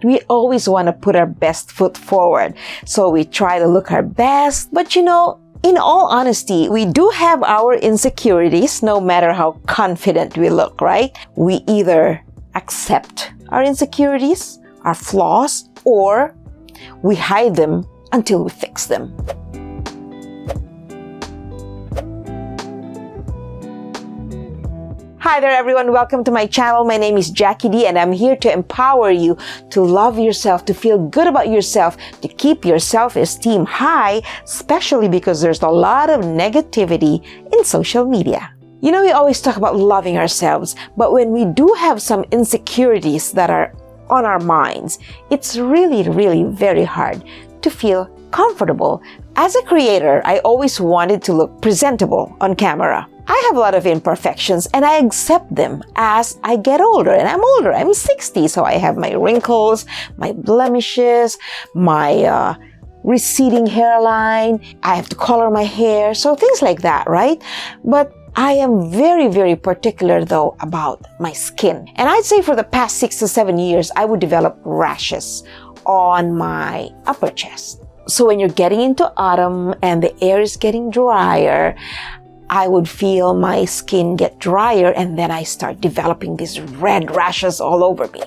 We always want to put our best foot forward. So we try to look our best. But in all honesty, we do have our insecurities no matter how confident we look, right? We either accept our insecurities, our flaws, or we hide them until we fix them. Hi there everyone, welcome to my channel. My name is Jackie D and I'm here to empower you to love yourself, to feel good about yourself, to keep your self-esteem high, especially because there's a lot of negativity in social media. We always talk about loving ourselves, but when we do have some insecurities that are on our minds, it's really, really very hard to feel comfortable. As a creator, I always wanted to look presentable on camera. I have a lot of imperfections and I accept them as I get older. And I'm older. I'm 60, so I have my wrinkles, my blemishes, my receding hairline. I have to color my hair, so things like that, right? But I am very, very particular though about my skin. And I'd say for the past 6 to 7 years, I would develop rashes on my upper chest. So when you're getting into autumn and the air is getting drier, I would feel my skin get drier and then I start developing these red rashes all over me.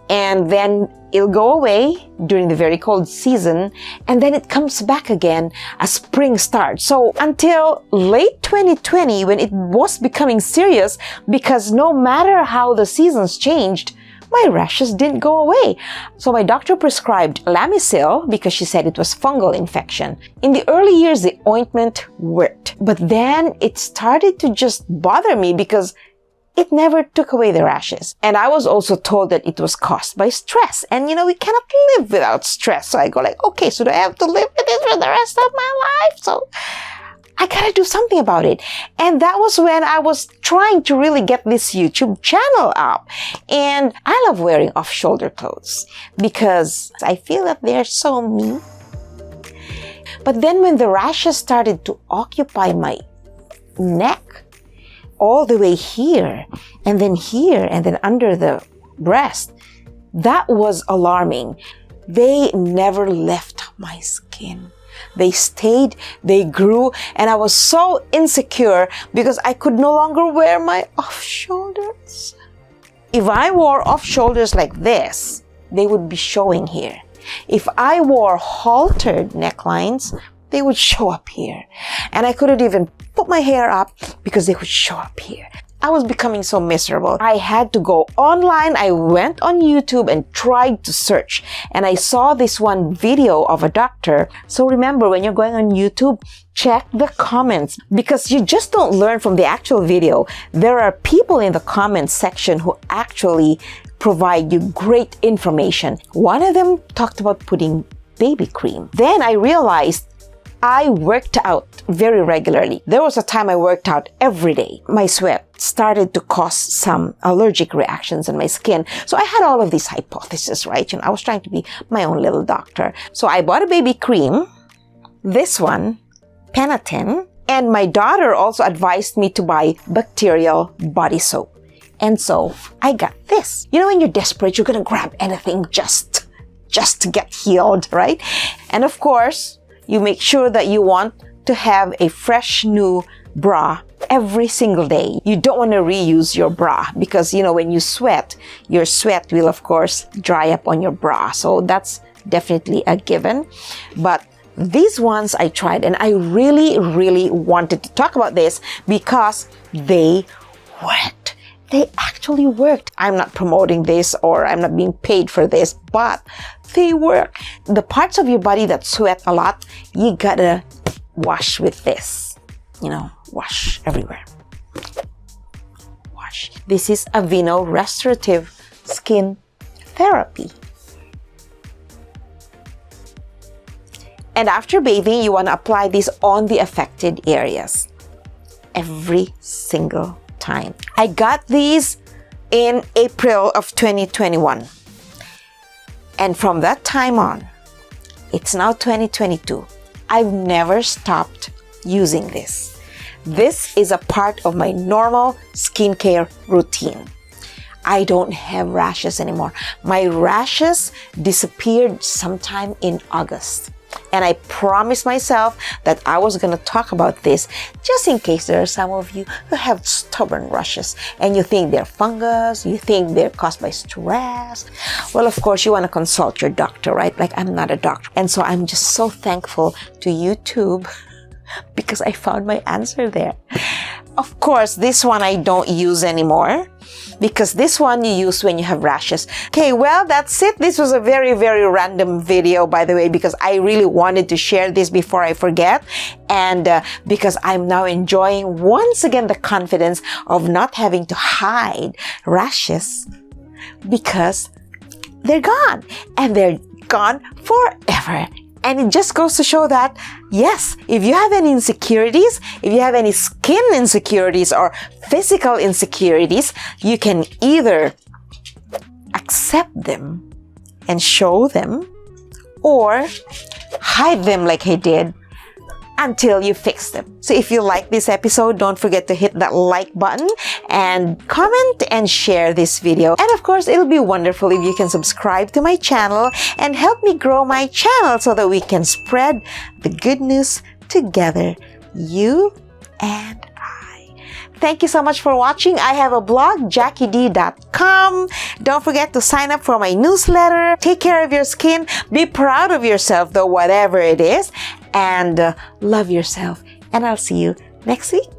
And then it'll go away during the very cold season and then it comes back again as spring starts. So until late 2020 when it was becoming serious, because no matter how the seasons changed, my rashes didn't go away. So my doctor prescribed Lamisil because she said it was fungal infection. In the early years, the ointment worked. But then it started to just bother me because it never took away the rashes. And I was also told that it was caused by stress. And we cannot live without stress. So I go like, okay, so do I have to live with it for the rest of my life? So I gotta do something about it. And that was when I was trying to really get this YouTube channel up. And I love wearing off-shoulder clothes because I feel that they're so me. But then when the rashes started to occupy my neck, all the way here, and then under the breast, that was alarming. They never left my skin. They stayed, they grew, and I was so insecure because I could no longer wear my off-shoulders. If I wore off-shoulders like this, they would be showing here. If I wore haltered necklines, they would show up here. And I couldn't even put my hair up because they would show up here. I was becoming so miserable. I had to go online. I went on YouTube and tried to search. And I saw this one video of a doctor. So remember, when you're going on YouTube, check the comments because you just don't learn from the actual video. There are people in the comments section who actually provide you great information. One of them talked about putting baby cream. Then I realized I worked out very regularly. There was a time I worked out every day. My sweat started to cause some allergic reactions in my skin. So I had all of these hypotheses, right? I was trying to be my own little doctor. So I bought a baby cream, this one, Panatin, and my daughter also advised me to buy bacterial body soap. And so I got this. When you're desperate, you're gonna grab anything just to get healed, right? And of course, you make sure that you want to have a fresh new bra every single day. You don't want to reuse your bra because, when you sweat, your sweat will, of course, dry up on your bra. So that's definitely a given. But these ones I tried and I really, really wanted to talk about this because they worked. They actually worked. I'm not promoting this or I'm not being paid for this, but they work. The parts of your body that sweat a lot, you gotta wash with this. Wash everywhere. Wash. This is Aveeno Restorative Skin Therapy. And after bathing, you want to apply this on the affected areas every single time. I got these in April of 2021. And from that time on, it's now 2022. I've never stopped using this. This is a part of my normal skincare routine. I don't have rashes anymore. My rashes disappeared sometime in August. And I promised myself that I was going to talk about this just in case there are some of you who have stubborn rashes and you think they're fungus, you think they're caused by stress. Well, of course, you want to consult your doctor, right? Like, I'm not a doctor. And so I'm just so thankful to YouTube because I found my answer there. Of course, this one I don't use anymore because this one you use when you have rashes. Okay, well, that's it. This was a very, very random video, by the way, because I really wanted to share this before I forget. And because I'm now enjoying once again the confidence of not having to hide rashes because they're gone and they're gone forever. And it just goes to show that, yes, if you have any insecurities, if you have any skin insecurities or physical insecurities, you can either accept them and show them or hide them like I did until you fix them. So if you like this episode, don't forget to hit that like button and comment and share this video. And of course, it'll be wonderful if you can subscribe to my channel and help me grow my channel so that we can spread the good news together, you and I. Thank you so much for watching. I have a blog, JackieD.com. Don't forget to sign up for my newsletter. Take care of your skin. Be proud of yourself, though, whatever it is. And love yourself. And I'll see you next week.